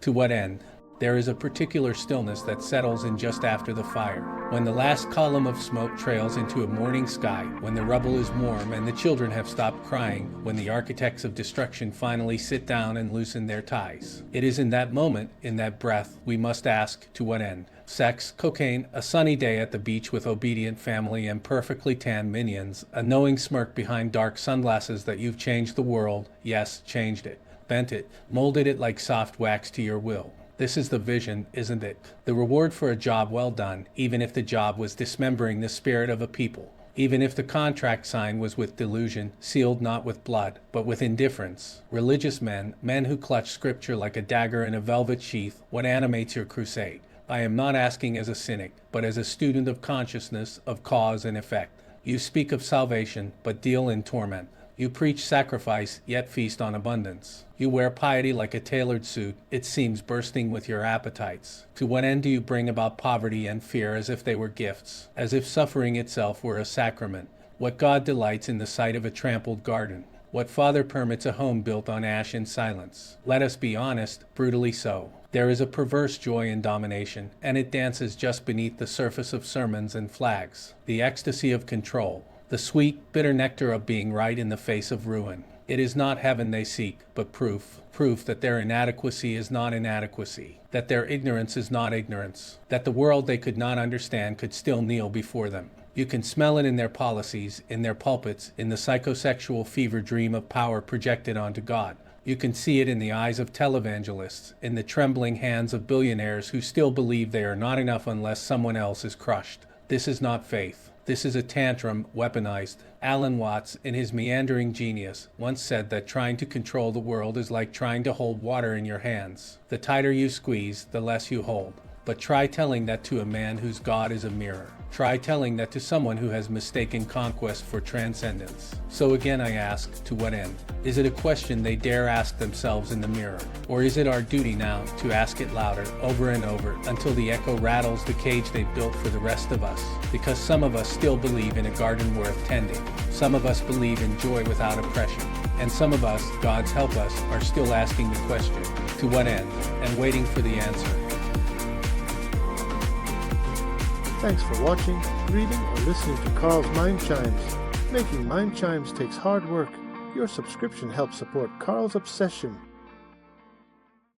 To what end? There is a particular stillness that settles in just after the fire. When the last column of smoke trails into a morning sky, when the rubble is warm and the children have stopped crying, when the architects of destruction finally sit down and loosen their ties. It is in that moment, in that breath, we must ask, to what end? Sex, cocaine, a sunny day at the beach with obedient family and perfectly tanned minions, a knowing smirk behind dark sunglasses that you've changed the world, yes, changed it, bent it, molded it like soft wax to your will. This is the vision, isn't it? The reward for a job well done, even if the job was dismembering the spirit of a people. Even if the contract signed was with delusion, sealed not with blood, but with indifference. Religious men, men who clutch scripture like a dagger in a velvet sheath, what animates your crusade? I am not asking as a cynic, but as a student of consciousness, of cause and effect. You speak of salvation, but deal in torment. You preach sacrifice, yet feast on abundance. You wear piety like a tailored suit, it seems bursting with your appetites. To what end do you bring about poverty and fear as if they were gifts, as if suffering itself were a sacrament? What God delights in the sight of a trampled garden? What father permits a home built on ash and silence? Let us be honest, brutally so. There is a perverse joy in domination, and it dances just beneath the surface of sermons and flags. The ecstasy of control. The sweet, bitter nectar of being right in the face of ruin. It is not heaven they seek, but proof that their inadequacy is not inadequacy, that their ignorance is not ignorance, that the world they could not understand could still kneel before them. You can smell it in their policies, in their pulpits, in the psychosexual fever dream of power projected onto God. You can see it in the eyes of televangelists, in the trembling hands of billionaires who still believe they are not enough unless someone else is crushed. This is not faith. This is a tantrum weaponized. Alan Watts, in his meandering genius, once said that trying to control the world is like trying to hold water in your hands. The tighter you squeeze, the less you hold. But try telling that to a man whose God is a mirror. Try telling that to someone who has mistaken conquest for transcendence. So again I ask, to what end? Is it a question they dare ask themselves in the mirror? Or is it our duty now to ask it louder, over and over, until the echo rattles the cage they've built for the rest of us? Because some of us still believe in a garden worth tending. Some of us believe in joy without oppression. And some of us, God's help us, are still asking the question, to what end? And waiting for the answer. Thanks for watching, reading, or listening to Carl's Mind Chimes. Making Mind Chimes takes hard work. Your subscription helps support Carl's obsession